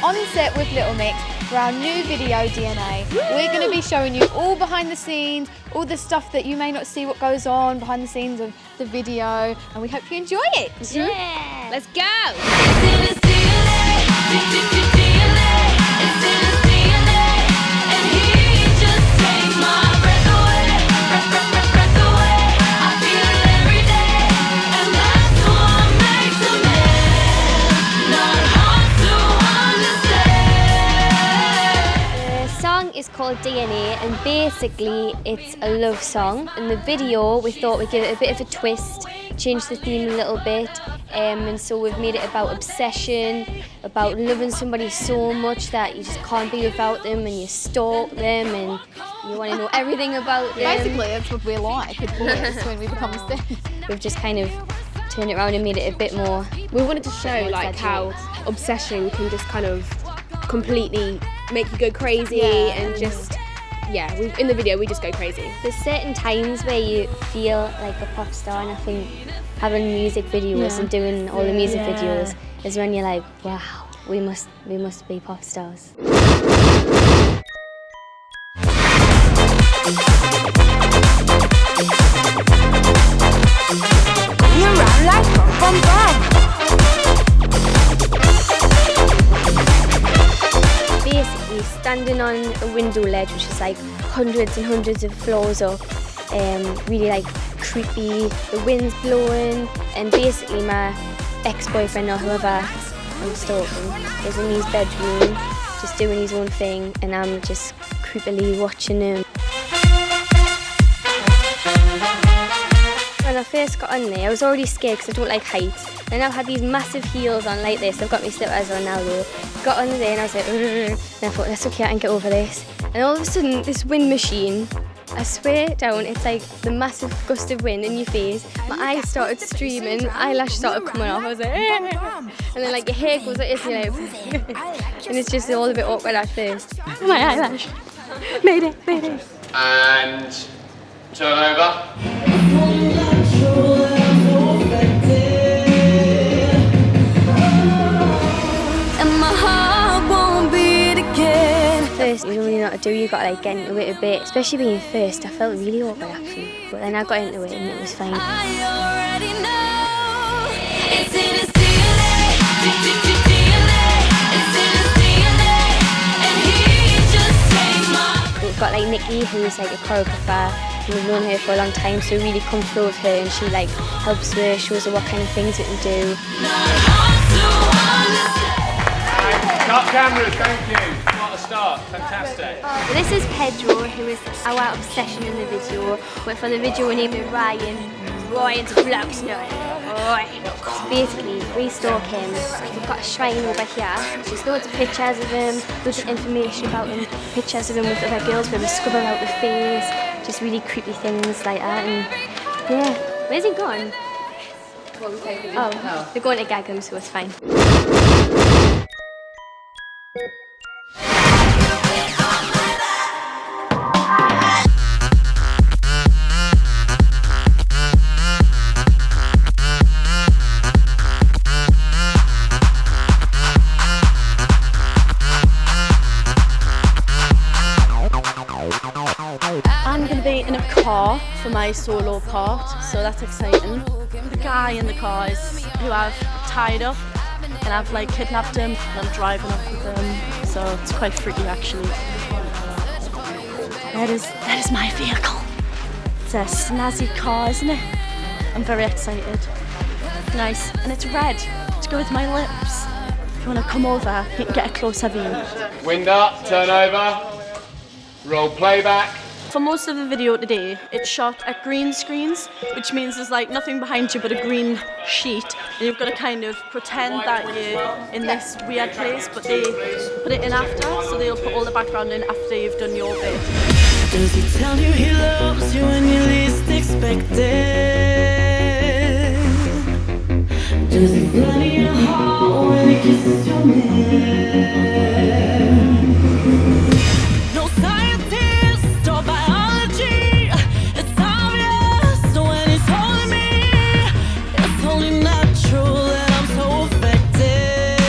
on set with Little Mix for our new video, DNA. We're going to be showing you all behind the scenes, all the stuff that you may not see what goes on behind the scenes of the video, and we hope you enjoy it. Yeah! Let's go! Is called DNA, and basically it's a love song. In the video we thought we'd give it a bit of a twist, change the theme a little bit, and so we've made it about obsession, about loving somebody so much that you just can't be without them and you stalk them and you want to know everything about them. Basically that's what we're like with boys when we become obsessed. We've just kind of turned it around and made it a bit more. We wanted to show like how obsession can just kind of completely make you go crazy and just, in the video we just go crazy. There's certain times where you feel like a pop star, and I think having music videos and doing all the music videos is when you're like, wow, we must be pop stars. You run like bum bum. Basically standing on a window ledge which is like hundreds and hundreds of floors up, really like creepy, the wind's blowing, and basically my ex-boyfriend or whoever I'm stalking is in his bedroom just doing his own thing and I'm just creepily watching him. When I first got on there I was already scared because I don't like heights, and I've had these massive heels on like this. I've got my slippers on now though. Got on there and I was like, and I thought, that's okay, I can get over this. And all of a sudden, this wind machine, I swear down, it's like the massive gust of wind in your face. My eyes started streaming, my eyelash started coming off. I was like, and then like your hair goes like this, and and it's just all a bit awkward at first. My eyelash. Made it. And turn over. First, you don't really know what to do, you got to like get into it a bit, especially being first. I felt really awkward actually, but then I got into it and it was fine. We've got like Nikki, who's like a choreographer, and we've known her for a long time, so we really comfortable with her, and she like helps her, shows her what kind of things we can do. Cut cameras, thank you. What a start, fantastic. This is Pedro, who is our obsession in the video, but for the video we named him Ryan's vlogs now. So basically, we stalk him. We've got a shrine over here. There's loads of pictures of him, loads of information about him, pictures of him with other girls where we scrub out the face, just really creepy things like that. And yeah, where's he gone? Oh, they're going to gag him, so it's fine. I'm going to be in a car for my solo part, so that's exciting. The guy in the car is who I've tied up, and I've like kidnapped him and I'm driving off with him, so it's quite freaky actually. That is my vehicle. It's a snazzy car, isn't it? I'm very excited. Nice, and it's red to go with my lips. If you want to come over, you can get a closer view. Wind up, turn over, roll playback. For most of the video today, it's shot at green screens, which means there's like nothing behind you but a green sheet, and you've got to kind of pretend that you're in this weird place, but they put it in after, so they'll put all the background in after you've done your bit. Does he tell you he loves you when you least expect it? Does he flood your heart when he kisses your neck? No scientist or biology, it's obvious when he's holding me. It's only natural that I'm so affected.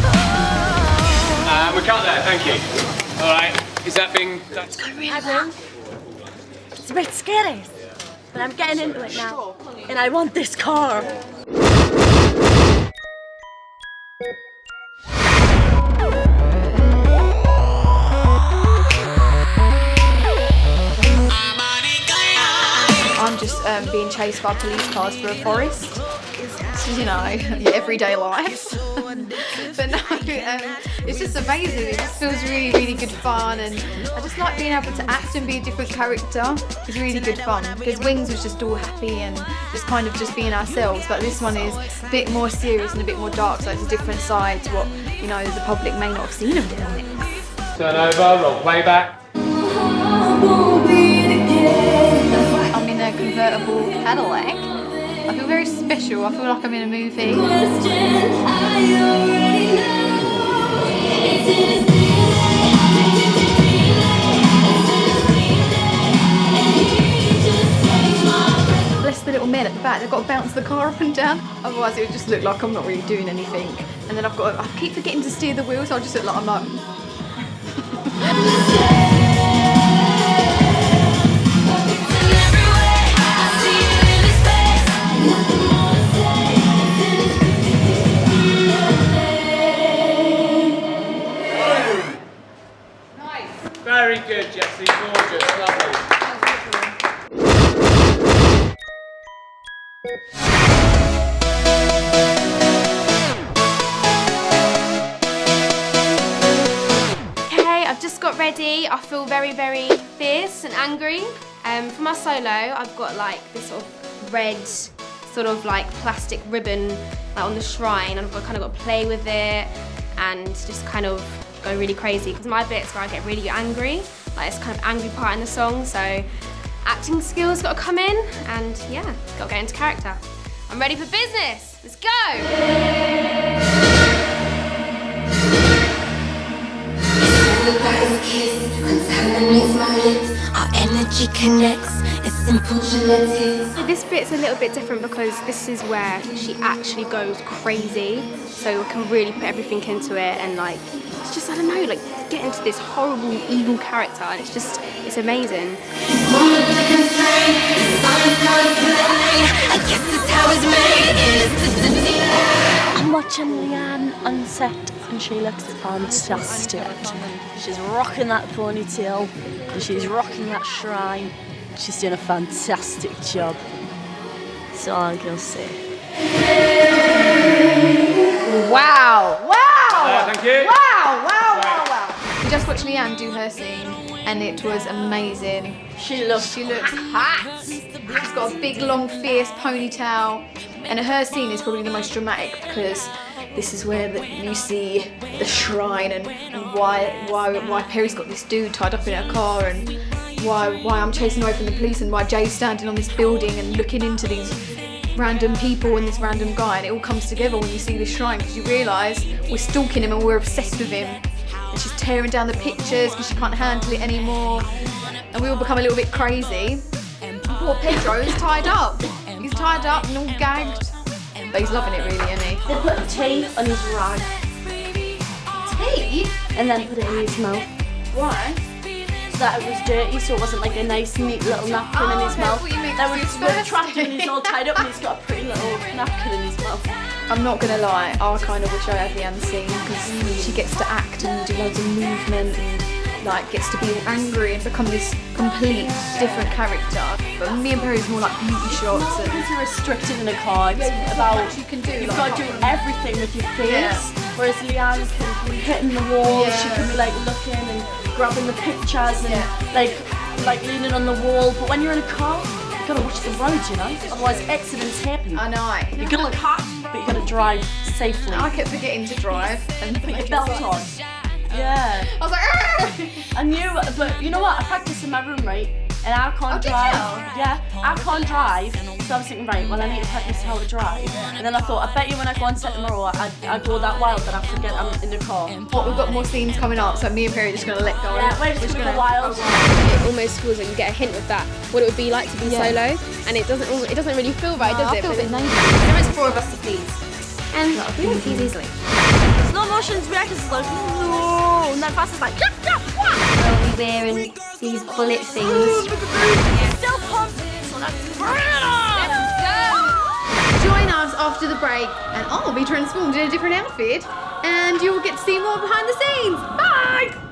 Oh. that being... It's a bit scary, but I'm getting into it now, and I want this car. I'm just being chased by police cars through a forest. You know, your everyday life. But no, it's just amazing. It just feels really, really good fun, and I just like being able to act and be a different character. It's really good fun because Wings was just all happy and just kind of just being ourselves, but this one is a bit more serious and a bit more dark, so it's a different side to what, you know, the public may not have seen of Wings. Turn over, roll playback. I'm in a convertible Cadillac. I feel very special. I feel like I'm in a movie. Bless the little men at the back. They've got to bounce the car up and down. Otherwise, it would just look like I'm not really doing anything. And then I keep forgetting to steer the wheel, so I just look like I'm like. Very good, Jessie. Gorgeous. Lovely. Okay, I've just got ready. I feel very, very fierce and angry. For my solo, I've got like this sort of red, sort of like plastic ribbon like on the shrine, and I've kind of got to play with it and just kind of go really crazy, because my bit's where I get really angry, like it's kind of angry part in the song, so acting skills got to come in, and yeah, got to get into character. I'm ready for business, let's go! Contaminates my lips, our energy connects, it's simple genetics. This bit's a little bit different because this is where she actually goes crazy, so I can really put everything into it, and like, it's just, I don't know, like get into this horrible, evil character, and it's amazing. I'm watching Leanne on set and she looks fantastic. She's rocking that ponytail and she's rocking that shrine. She's doing a fantastic job. That's all I'm gonna say. Wow! Wow! Thank you. Wow! Wow! Wow! Wow! We just watched Leanne do her scene, and it was amazing. She looks hot. She's got a big, long, fierce ponytail, and her scene is probably the most dramatic because this is where you see the shrine and why Perry's got this dude tied up in her car, and why I'm chasing away from the police, and why Jay's standing on this building and looking into these random people and this random guy, and it all comes together when you see this shrine, because you realise we're stalking him and we're obsessed with him, and she's tearing down the pictures because she can't handle it anymore, and we all become a little bit crazy. And poor Pedro is tied up. He's tied up and all gagged, but he's loving it really, isn't he? They put tea on his rag. Tea? And then put it in his mouth. Why? So that it was dirty, so it wasn't like a nice, neat little napkin in his mouth. That was trapped and he's all tied up and he's got a pretty little napkin in his mouth. I'm not gonna lie, I kind of wish I had Leanne's scene, because she gets to act and do loads of movement and like gets to be all angry and become this complete different character. But me and Perry's more like beauty shots and Things are restricted in a car. It's about what you can do. you've like, got to do everything with your face. Yeah. Whereas Leanne can be hitting the walls, Yeah. she can be like looking and grabbing the pictures and Yeah. like leaning on the wall. But when you're in a car, you've got to watch the road, you know? Otherwise accidents happen. I know. You're gonna look hot, but you've got to drive safely. I kept forgetting to drive and Put your belt on. Yeah. I was like, "Argh!" I knew, but you know what? I practiced in my room, right? And I can't did drive. you? Yeah, I can't drive. So I was thinking, right, well, I need to practice how to drive. And then I thought, I bet you when I go on set tomorrow, I go that wild that I forget I'm in the car. But we've got more scenes coming up, so me and Perry are just gonna let go. Yeah, we're just gonna go wild. It almost feels like you get a hint of that, what it would be like to be solo, and it doesn't really feel right, does it? I feel a bit But naked. There is 4 of us to please. and we don't tease easily. Slow motion's reactions is like, no, and then fast is like, Well, we wearing these bullet things. Still pumped, so that's Join us after the break and I'll be transformed in a different outfit and you'll get to see more behind the scenes. Bye!